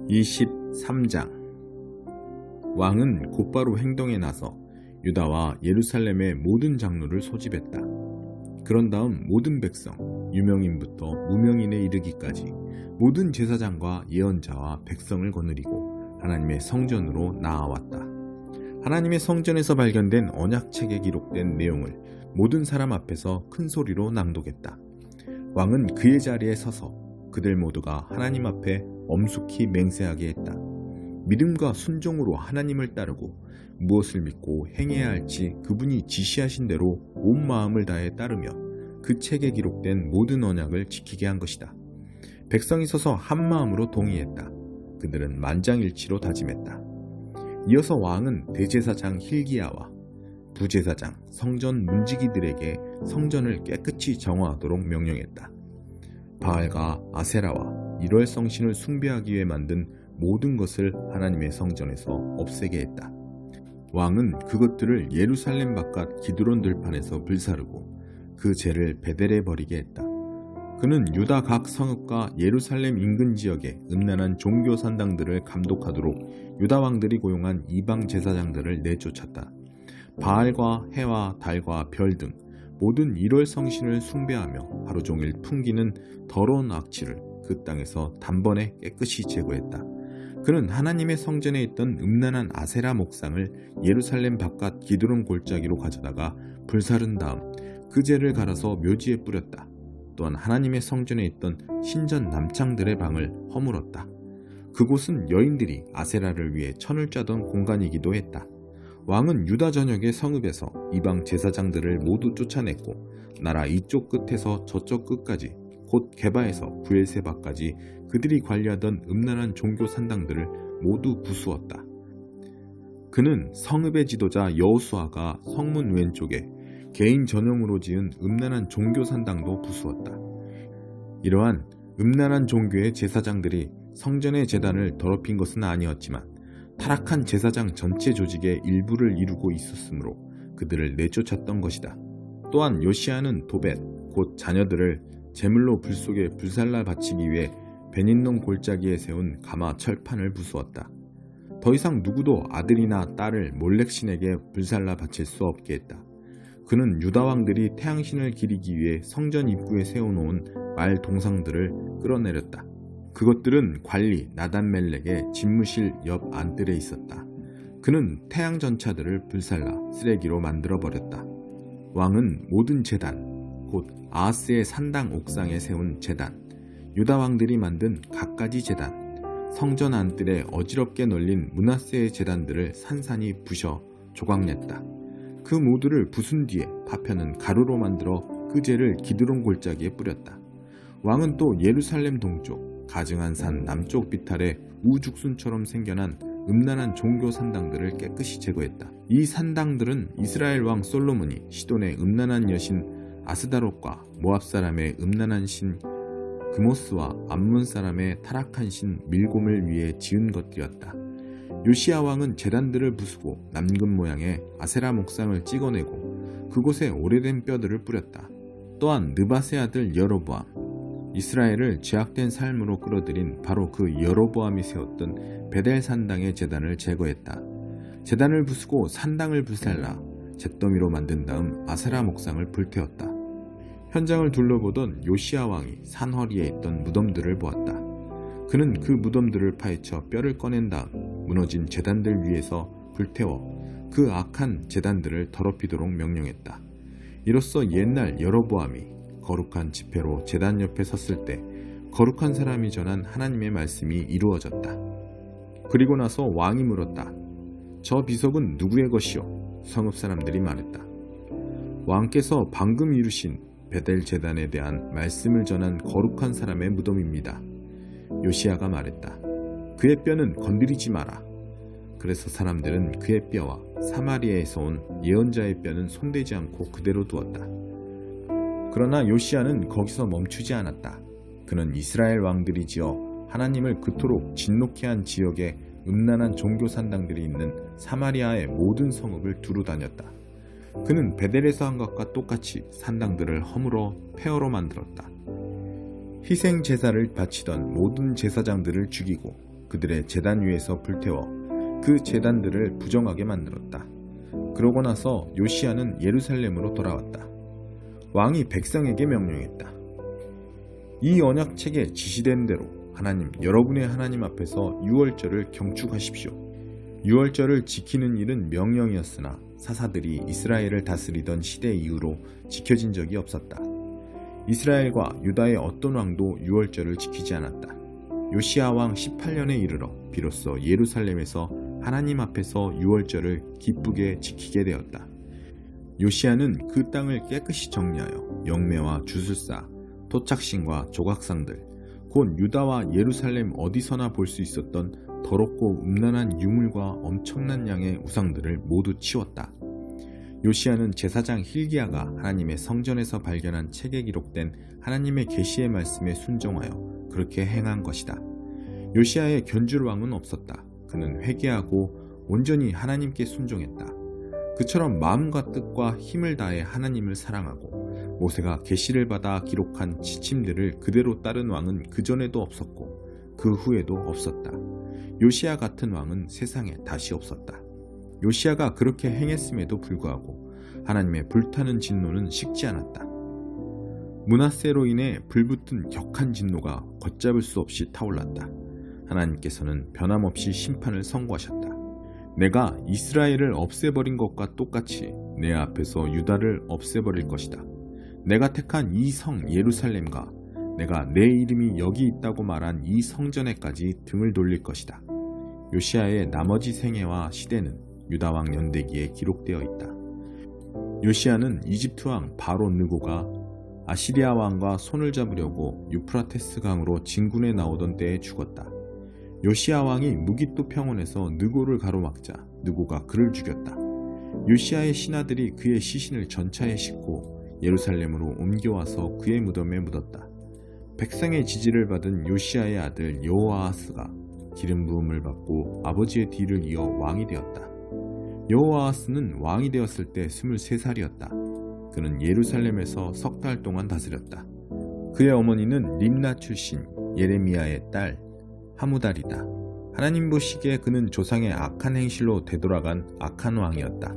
23장. 왕은 곧바로 행동에 나서 유다와 예루살렘의 모든 장로를 소집했다. 그런 다음 모든 백성, 유명인부터 무명인에 이르기까지 모든 제사장과 예언자와 백성을 거느리고 하나님의 성전으로 나아왔다. 하나님의 성전에서 발견된 언약책에 기록된 내용을 모든 사람 앞에서 큰 소리로 낭독했다. 왕은 그의 자리에 서서 그들 모두가 하나님 앞에 엄숙히 맹세하게 했다. 믿음과 순종으로 하나님을 따르고 무엇을 믿고 행해야 할지 그분이 지시하신 대로 온 마음을 다해 따르며 그 책에 기록된 모든 언약을 지키게 한 것이다. 백성이 서서 한 마음으로 동의했다. 그들은 만장일치로 다짐했다. 이어서 왕은 대제사장 힐기야와 부제사장 성전 문지기들에게 성전을 깨끗이 정화하도록 명령했다. 바알과 아세라와 일월 성신을 숭배하기 위해 만든 모든 것을 하나님의 성전에서 없애게 했다. 왕은 그것들을 예루살렘 바깥 기드론 들판에서 불사르고 그 죄를 베델에 버리게 했다. 그는 유다 각 성읍과 예루살렘 인근 지역의 음란한 종교 산당들을 감독하도록 유다 왕들이 고용한 이방 제사장들을 내쫓았다. 바알과 해와 달과 별 등 모든 일월 성신을 숭배하며 하루 종일 풍기는 더러운 악취를 그 땅에서 단번에 깨끗이 제거했다. 그는 하나님의 성전에 있던 음란한 아세라 목상을 예루살렘 바깥 기드론 골짜기로 가져다가 불사른 다음 그 죄를 갈아서 묘지에 뿌렸다. 또한 하나님의 성전에 있던 신전 남창들의 방을 허물었다. 그곳은 여인들이 아세라를 위해 천을 짜던 공간이기도 했다. 왕은 유다 전역의 성읍에서 이방 제사장들을 모두 쫓아냈고 나라 이쪽 끝에서 저쪽 끝까지 곧 게바에서 브엘세바까지 그들이 관리하던 음란한 종교 산당들을 모두 부수었다. 그는 성읍의 지도자 여호수아가 성문 왼쪽에 개인 전용으로 지은 음란한 종교 산당도 부수었다. 이러한 음란한 종교의 제사장들이 성전의 제단을 더럽힌 것은 아니었지만 타락한 제사장 전체 조직의 일부를 이루고 있었으므로 그들을 내쫓았던 것이다. 또한 요시야는 도벳 곧 자녀들을 제물로 불 속에 불살라 바치기 위해 베닌놈 골짜기에 세운 가마 철판을 부수었다. 더 이상 누구도 아들이나 딸을 몰렉신에게 불살라 바칠 수 없게 했다. 그는 유다 왕들이 태양신을 기리기 위해 성전 입구에 세워놓은 말 동상들을 끌어내렸다. 그것들은 관리 나단멜렉의 집무실 옆 안뜰에 있었다. 그는 태양 전차들을 불살라 쓰레기로 만들어버렸다. 왕은 모든 제단, 곧 아하스의 산당 옥상에 세운 제단, 유다 왕들이 만든 갖가지 제단, 성전 안뜰에 어지럽게 널린 므낫세의 제단들을 산산이 부셔 조각냈다. 그 모두를 부순 뒤에 파편은 가루로 만들어 그 죄를 기드론 골짜기에 뿌렸다. 왕은 또 예루살렘 동쪽 가증한 산 남쪽 비탈에 우죽순처럼 생겨난 음란한 종교 산당들을 깨끗이 제거했다. 이 산당들은 이스라엘 왕 솔로몬이 시돈의 음란한 여신 아스다롯과 모압 사람의 음란한 신 그모스와 암몬 사람의 타락한 신 밀곰을 위해 지은 것들이었다. 요시야 왕은 제단들을 부수고 남금 모양의 아세라 목상을 찍어내고 그곳에 오래된 뼈들을 뿌렸다. 또한 느밧의 아들 여로보암, 이스라엘을 죄악된 삶으로 끌어들인 바로 그 여로보암이 세웠던 베델 산당의 제단을 제거했다. 제단을 부수고 산당을 불살라 잿더미로 만든 다음 아세라 목상을 불태웠다. 현장을 둘러보던 요시야 왕이 산허리에 있던 무덤들을 보았다. 그는 그 무덤들을 파헤쳐 뼈를 꺼낸 다음 무너진 제단들 위에서 불태워 그 악한 제단들을 더럽히도록 명령했다. 이로써 옛날 여로보암이 거룩한 지폐로 제단 옆에 섰을 때 거룩한 사람이 전한 하나님의 말씀이 이루어졌다. 그리고 나서 왕이 물었다. 저 비석은 누구의 것이요? 성읍 사람들이 말했다. 왕께서 방금 이루신 베델 제단에 대한 말씀을 전한 거룩한 사람의 무덤입니다. 요시야가 말했다. 그의 뼈는 건드리지 마라. 그래서 사람들은 그의 뼈와 사마리아에서 온 예언자의 뼈는 손대지 않고 그대로 두었다. 그러나 요시야는 거기서 멈추지 않았다. 그는 이스라엘 왕들이 지어 하나님을 그토록 진노케 한 지역에 음란한 종교 산당들이 있는 사마리아의 모든 성읍을 두루 다녔다. 그는 베델에서 한 것과 똑같이 산당들을 허물어 폐허로 만들었다. 희생 제사를 바치던 모든 제사장들을 죽이고 그들의 제단 위에서 불태워 그 제단들을 부정하게 만들었다. 그러고 나서 요시야는 예루살렘으로 돌아왔다. 왕이 백성에게 명령했다. 이 언약책에 지시된 대로 하나님, 여러분의 하나님 앞에서 유월절을 경축하십시오. 유월절을 지키는 일은 명령이었으나 사사들이 이스라엘을 다스리던 시대 이후로 지켜진 적이 없었다. 이스라엘과 유다의 어떤 왕도 유월절을 지키지 않았다. 요시야 왕 18년에 이르러 비로소 예루살렘에서 하나님 앞에서 유월절을 기쁘게 지키게 되었다. 요시야는 그 땅을 깨끗이 정리하여 영매와 주술사, 토착신과 조각상들, 곧 유다와 예루살렘 어디서나 볼 수 있었던 더럽고 음란한 유물과 엄청난 양의 우상들을 모두 치웠다. 요시야는 제사장 hil기야가 하나님의 성전에서 발견한 책에 기록된 하나님의 계시의 말씀에 순종하여 그렇게 행한 것이다. 요시야의 견줄왕은 없었다. 그는 회개하고 온전히 하나님께 순종했다. 그처럼 마음과 뜻과 힘을 다해 하나님을 사랑하고 모세가 계시를 받아 기록한 지침들을 그대로 따른 왕은 그전에도 없었고 그 후에도 없었다. 요시야 같은 왕은 세상에 다시 없었다. 요시야가 그렇게 행했음에도 불구하고 하나님의 불타는 진노는 식지 않았다. 므낫세로 인해 불붙은 격한 진노가 걷잡을 수 없이 타올랐다. 하나님께서는 변함없이 심판을 선고하셨다. 내가 이스라엘을 없애버린 것과 똑같이 내 앞에서 유다를 없애버릴 것이다. 내가 택한 이 성 예루살렘과 내가 내 이름이 여기 있다고 말한 이 성전에까지 등을 돌릴 것이다. 요시야의 나머지 생애와 시대는 유다왕 연대기에 기록되어 있다. 요시야는 이집트 왕 바로 느고가 아시리아 왕과 손을 잡으려고 유프라테스 강으로 진군에 나오던 때에 죽었다. 요시야 왕이 무깃도 평원에서 느고를 가로막자 느고가 그를 죽였다. 요시야의 신하들이 그의 시신을 전차에 싣고 예루살렘으로 옮겨와서 그의 무덤에 묻었다. 백성의 지지를 받은 요시야의 아들 여호아하스가 기름 부음을 받고 아버지의 뒤를 이어 왕이 되었다. 여호아하스는 왕이 되었을 때 23살이었다. 그는 예루살렘에서 석 달 동안 다스렸다. 그의 어머니는 림나 출신 예레미야의 딸 하무달이다. 하나님 보시기에 그는 조상의 악한 행실로 되돌아간 악한 왕이었다.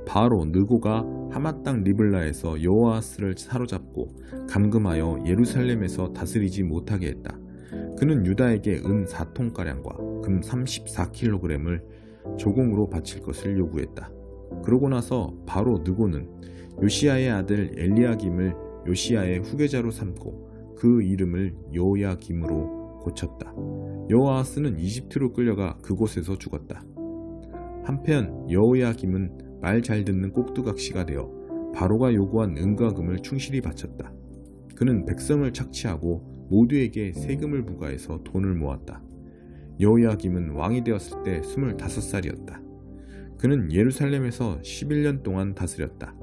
바로 느고가 하맛 땅 리블라에서 여호아하스를 사로잡고 감금하여 예루살렘에서 다스리지 못하게 했다. 그는 유다에게 은 4톤가량과 금 34kg을 조공으로 바칠 것을 요구했다. 그러고 나서 바로 느고는 요시야의 아들 엘리야김을 요시야의 후계자로 삼고 그 이름을 요야김으로 고쳤다. 여호아하스는 이집트로 끌려가 그곳에서 죽었다. 한편 여호야김은 말 잘 듣는 꼭두각시가 되어 바로가 요구한 은과 금을 충실히 바쳤다. 그는 백성을 착취하고 모두에게 세금을 부과해서 돈을 모았다. 여호야김은 왕이 되었을 때 25살이었다. 그는 예루살렘에서 11년 동안 다스렸다.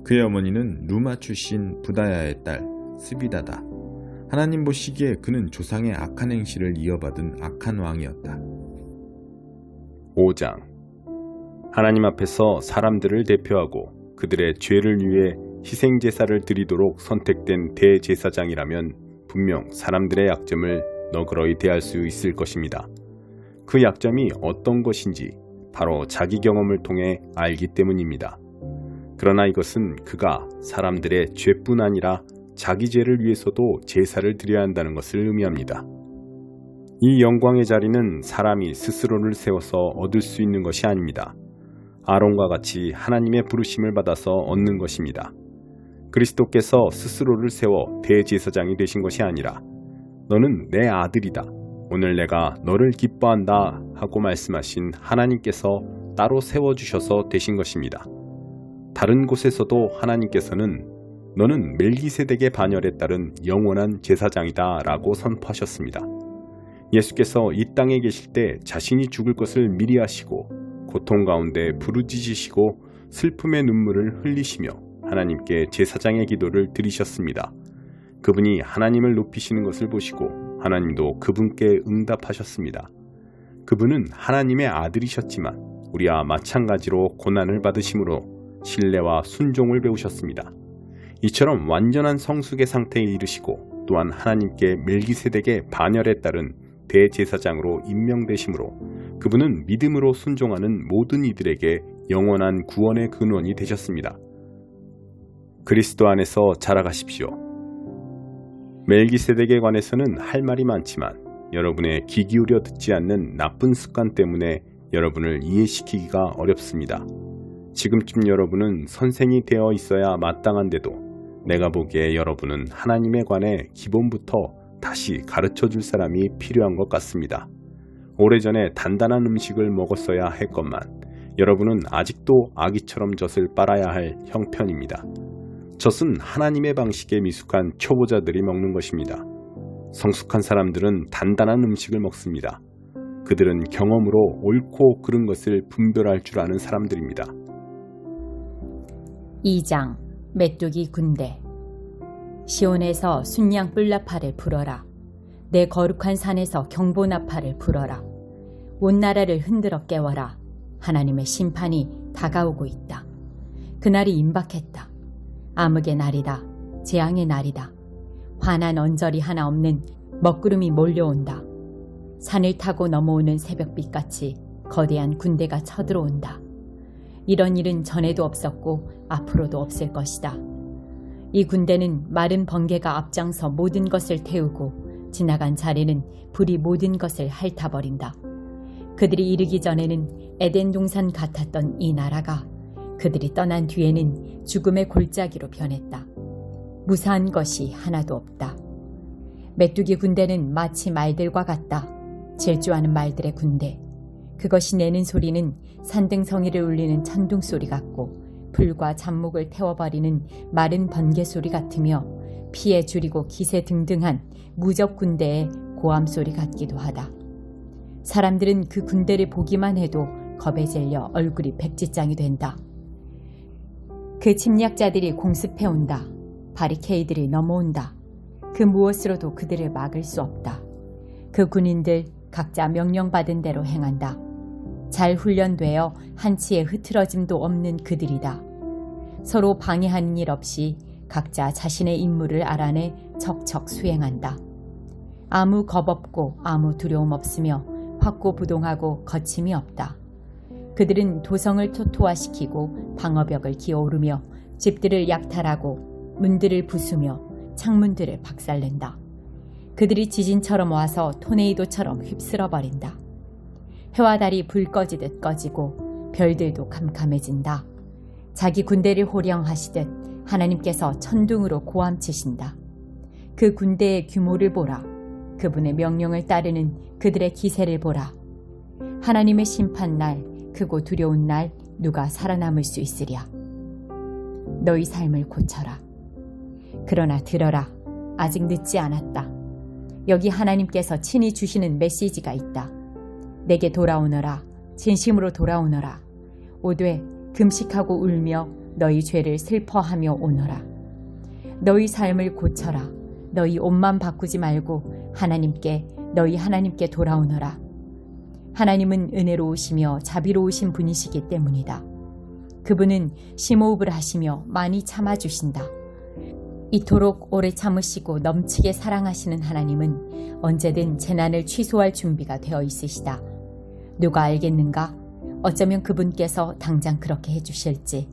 그의 어머니는 루마 출신 부다야의 딸 스비다다. 하나님 보시기에 그는 조상의 악한 행실을 이어받은 악한 왕이었다. 5장. 하나님 앞에서 사람들을 대표하고 그들의 죄를 위해 희생제사를 드리도록 선택된 대제사장이라면 분명 사람들의 약점을 너그러이 대할 수 있을 것입니다. 그 약점이 어떤 것인지 바로 자기 경험을 통해 알기 때문입니다. 그러나 이것은 그가 사람들의 죄뿐 아니라 자기 죄를 위해서도 제사를 드려야 한다는 것을 의미합니다. 이 영광의 자리는 사람이 스스로를 세워서 얻을 수 있는 것이 아닙니다. 아론과 같이 하나님의 부르심을 받아서 얻는 것입니다. 그리스도께서 스스로를 세워 대제사장이 되신 것이 아니라 너는 내 아들이다. 오늘 내가 너를 기뻐한다 하고 말씀하신 하나님께서 따로 세워주셔서 되신 것입니다. 다른 곳에서도 하나님께서는 너는 멜기세덱의 반열에 따른 영원한 제사장이다 라고 선포하셨습니다. 예수께서 이 땅에 계실 때 자신이 죽을 것을 미리 아시고 고통 가운데 부르짖으시고 슬픔의 눈물을 흘리시며 하나님께 제사장의 기도를 드리셨습니다. 그분이 하나님을 높이시는 것을 보시고 하나님도 그분께 응답하셨습니다. 그분은 하나님의 아들이셨지만 우리와 마찬가지로 고난을 받으심으로 신뢰와 순종을 배우셨습니다. 이처럼 완전한 성숙의 상태에 이르시고 또한 하나님께 멜기세덱의 반열에 따른 대제사장으로 임명되심으로 그분은 믿음으로 순종하는 모든 이들에게 영원한 구원의 근원이 되셨습니다. 그리스도 안에서 자라가십시오. 멜기세덱에 관해서는 할 말이 많지만 여러분의 귀 기울여 듣지 않는 나쁜 습관 때문에 여러분을 이해시키기가 어렵습니다. 지금쯤 여러분은 선생이 되어 있어야 마땅한데도 내가 보기에 여러분은 하나님에 관해 기본부터 다시 가르쳐 줄 사람이 필요한 것 같습니다. 오래전에 단단한 음식을 먹었어야 했건만 여러분은 아직도 아기처럼 젖을 빨아야 할 형편입니다. 젖은 하나님의 방식에 미숙한 초보자들이 먹는 것입니다. 성숙한 사람들은 단단한 음식을 먹습니다. 그들은 경험으로 옳고 그른 것을 분별할 줄 아는 사람들입니다. 2장 메뚜기 군대. 시온에서 순양 뿔나파를 불어라. 내 거룩한 산에서 경보나파를 불어라. 온 나라를 흔들어 깨워라. 하나님의 심판이 다가오고 있다. 그날이 임박했다. 암흑의 날이다. 재앙의 날이다. 환한 언저리 하나 없는 먹구름이 몰려온다. 산을 타고 넘어오는 새벽빛같이 거대한 군대가 쳐들어온다. 이런 일은 전에도 없었고 앞으로도 없을 것이다. 이 군대는 마른 번개가 앞장서 모든 것을 태우고 지나간 자리는 불이 모든 것을 핥아버린다. 그들이 이르기 전에는 에덴 동산 같았던 이 나라가 그들이 떠난 뒤에는 죽음의 골짜기로 변했다. 무사한 것이 하나도 없다. 메뚜기 군대는 마치 말들과 같다. 질주하는 말들의 군대. 그것이 내는 소리는 산등성이를 울리는 천둥 소리 같고 불과 잡목을 태워버리는 마른 번개 소리 같으며 피에 줄이고 기세 등등한 무적 군대의 고함 소리 같기도 하다. 사람들은 그 군대를 보기만 해도 겁에 질려 얼굴이 백지장이 된다. 그 침략자들이 공습해온다. 바리케이드를 넘어온다. 그 무엇으로도 그들을 막을 수 없다. 그 군인들 각자 명령받은 대로 행한다. 잘 훈련되어 한치의 흐트러짐도 없는 그들이다. 서로 방해하는 일 없이 각자 자신의 임무를 알아내 척척 수행한다. 아무 겁 없고 아무 두려움 없으며 확고부동하고 거침이 없다. 그들은 도성을 토토화시키고 방어벽을 기어오르며 집들을 약탈하고 문들을 부수며 창문들을 박살낸다. 그들이 지진처럼 와서 토네이도처럼 휩쓸어버린다. 해와 달이 불 꺼지듯 꺼지고 별들도 캄캄해진다. 자기 군대를 호령하시듯 하나님께서 천둥으로 고함치신다. 그 군대의 규모를 보라. 그분의 명령을 따르는 그들의 기세를 보라. 하나님의 심판날, 크고 두려운 날 누가 살아남을 수 있으랴. 너희 삶을 고쳐라. 그러나 들어라. 아직 늦지 않았다. 여기 하나님께서 친히 주시는 메시지가 있다. 내게 돌아오너라. 진심으로 돌아오너라. 오되 금식하고 울며 너희 죄를 슬퍼하며 오너라. 너희 삶을 고쳐라. 너희 옷만 바꾸지 말고 너희 하나님께 돌아오너라. 하나님은 은혜로우시며 자비로우신 분이시기 때문이다. 그분은 심호흡을 하시며 많이 참아주신다. 이토록 오래 참으시고 넘치게 사랑하시는 하나님은 언제든 재난을 취소할 준비가 되어 있으시다. 누가 알겠는가? 어쩌면 그분께서 당장 그렇게 해주실지,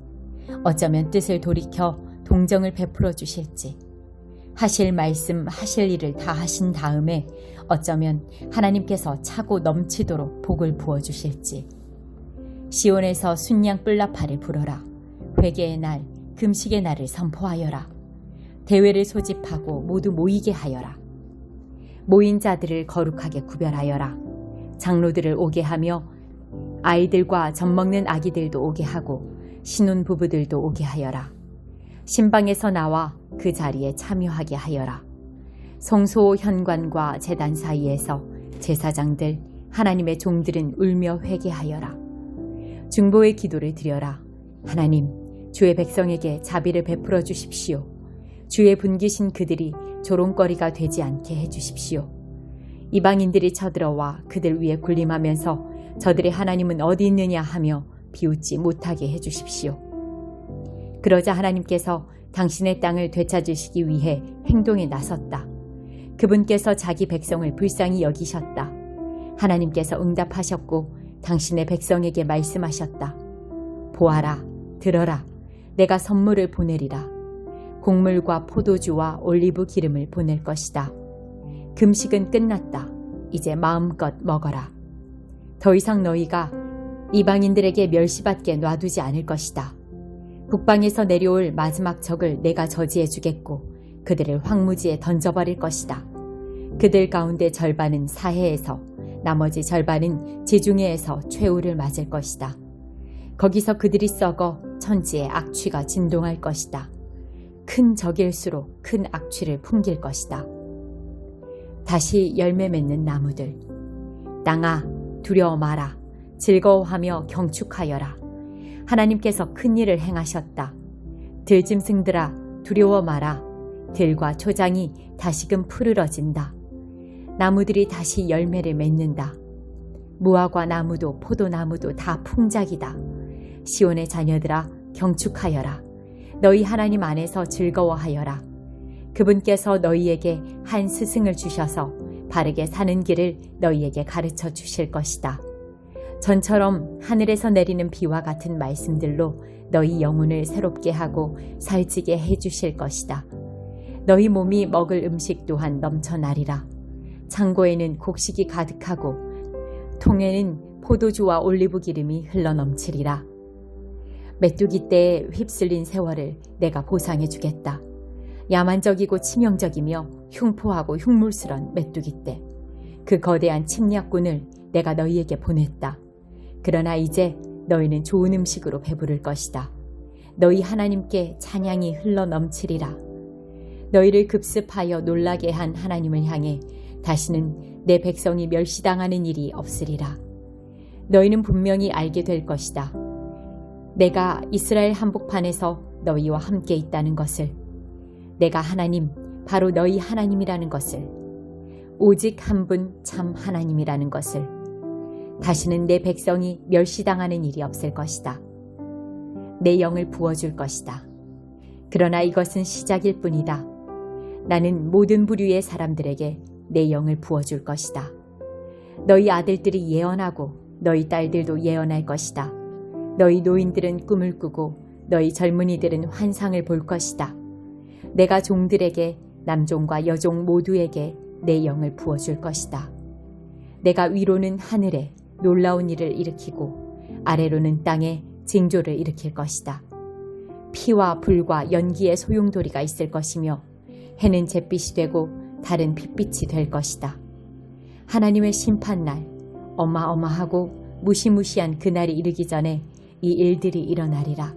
어쩌면 뜻을 돌이켜 동정을 베풀어 주실지, 하실 말씀 하실 일을 다 하신 다음에 어쩌면 하나님께서 차고 넘치도록 복을 부어주실지. 시온에서 순양 뿔나파를 불어라. 회개의 날, 금식의 날을 선포하여라. 대회를 소집하고 모두 모이게 하여라. 모인 자들을 거룩하게 구별하여라. 장로들을 오게 하며 아이들과 젖먹는 아기들도 오게 하고 신혼 부부들도 오게 하여라. 신방에서 나와 그 자리에 참여하게 하여라. 성소 현관과 제단 사이에서 제사장들, 하나님의 종들은 울며 회개하여라. 중보의 기도를 드려라. 하나님, 주의 백성에게 자비를 베풀어 주십시오. 주의 분기신 그들이 조롱거리가 되지 않게 해주십시오. 이방인들이 쳐들어와 그들 위에 군림하면서 저들의 하나님은 어디 있느냐 하며 비웃지 못하게 해주십시오. 그러자 하나님께서 당신의 땅을 되찾으시기 위해 행동에 나섰다. 그분께서 자기 백성을 불쌍히 여기셨다. 하나님께서 응답하셨고 당신의 백성에게 말씀하셨다. 보아라, 들어라, 내가 선물을 보내리라. 곡물과 포도주와 올리브 기름을 보낼 것이다. 금식은 끝났다. 이제 마음껏 먹어라. 더 이상 너희가 이방인들에게 멸시받게 놔두지 않을 것이다. 북방에서 내려올 마지막 적을 내가 저지해 주겠고 그들을 황무지에 던져버릴 것이다. 그들 가운데 절반은 사해에서 나머지 절반은 지중해에서 최후를 맞을 것이다. 거기서 그들이 썩어 천지에 악취가 진동할 것이다. 큰 적일수록 큰 악취를 풍길 것이다. 다시 열매 맺는 나무들. 땅아, 두려워 마라. 즐거워하며 경축하여라. 하나님께서 큰 일을 행하셨다. 들짐승들아, 두려워 마라. 들과 초장이 다시금 푸르러진다. 나무들이 다시 열매를 맺는다. 무화과 나무도 포도나무도 다 풍작이다. 시온의 자녀들아, 경축하여라. 너희 하나님 안에서 즐거워하여라. 그분께서 너희에게 한 스승을 주셔서 바르게 사는 길을 너희에게 가르쳐 주실 것이다. 전처럼 하늘에서 내리는 비와 같은 말씀들로 너희 영혼을 새롭게 하고 살찌게 해 주실 것이다. 너희 몸이 먹을 음식 또한 넘쳐나리라. 창고에는 곡식이 가득하고 통에는 포도주와 올리브 기름이 흘러넘치리라. 메뚜기 떼에 휩쓸린 세월을 내가 보상해 주겠다. 야만적이고 치명적이며 흉포하고 흉물스런 메뚜기 떼. 그 거대한 침략군을 내가 너희에게 보냈다. 그러나 이제 너희는 좋은 음식으로 배부를 것이다. 너희 하나님께 찬양이 흘러넘치리라. 너희를 급습하여 놀라게 한 하나님을 향해 다시는 내 백성이 멸시당하는 일이 없으리라. 너희는 분명히 알게 될 것이다. 내가 이스라엘 한복판에서 너희와 함께 있다는 것을, 내가 하나님, 바로 너희 하나님이라는 것을, 오직 한 분 참 하나님이라는 것을, 다시는 내 백성이 멸시당하는 일이 없을 것이다. 내 영을 부어줄 것이다. 그러나 이것은 시작일 뿐이다. 나는 모든 부류의 사람들에게 내 영을 부어줄 것이다. 너희 아들들이 예언하고 너희 딸들도 예언할 것이다. 너희 노인들은 꿈을 꾸고 너희 젊은이들은 환상을 볼 것이다. 내가 종들에게, 남종과 여종 모두에게 내 영을 부어줄 것이다. 내가 위로는 하늘에 놀라운 일을 일으키고 아래로는 땅에 징조를 일으킬 것이다. 피와 불과 연기의 소용돌이가 있을 것이며 해는 잿빛이 되고 달은 핏빛이 될 것이다. 하나님의 심판날, 어마어마하고 무시무시한 그날이 이르기 전에 이 일들이 일어나리라.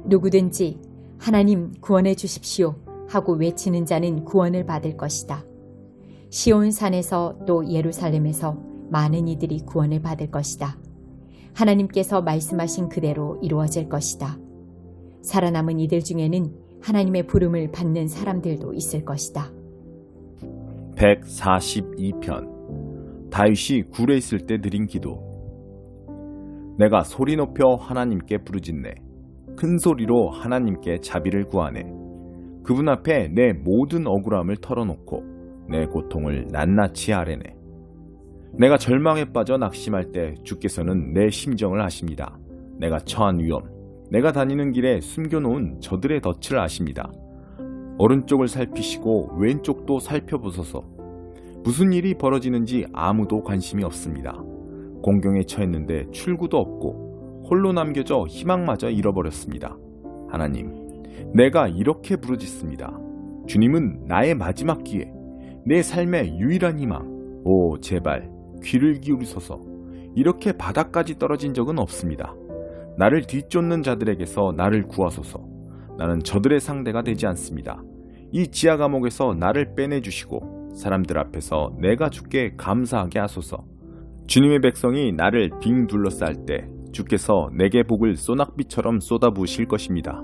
누구든지 하나님 구원해 주십시오 하고 외치는 자는 구원을 받을 것이다. 시온 산에서 또 예루살렘에서 많은 이들이 구원을 받을 것이다. 하나님께서 말씀하신 그대로 이루어질 것이다. 살아남은 이들 중에는 하나님의 부름을 받는 사람들도 있을 것이다. 142편. 다윗이 굴에 있을 때 드린 기도. 내가 소리 높여 하나님께 부르짖네. 큰 소리로 하나님께 자비를 구하네. 그분 앞에 내 모든 억울함을 털어놓고 내 고통을 낱낱이 아뢰네. 내가 절망에 빠져 낙심할 때 주께서는 내 심정을 아십니다. 내가 처한 위험, 내가 다니는 길에 숨겨놓은 저들의 덫을 아십니다. 오른쪽을 살피시고 왼쪽도 살펴보소서. 무슨 일이 벌어지는지 아무도 관심이 없습니다. 공경에 처했는데 출구도 없고 홀로 남겨져 희망마저 잃어버렸습니다. 하나님, 내가 이렇게 부르짖습니다. 주님은 나의 마지막 기회, 내 삶의 유일한 희망. 오, 제발 귀를 기울이소서. 이렇게 바닥까지 떨어진 적은 없습니다. 나를 뒤쫓는 자들에게서 나를 구하소서. 나는 저들의 상대가 되지 않습니다. 이 지하 감옥에서 나를 빼내주시고 사람들 앞에서 내가 주께 감사하게 하소서. 주님의 백성이 나를 빙 둘러쌀 때 주께서 내게 복을 소낙비처럼 쏟아부으실 것입니다.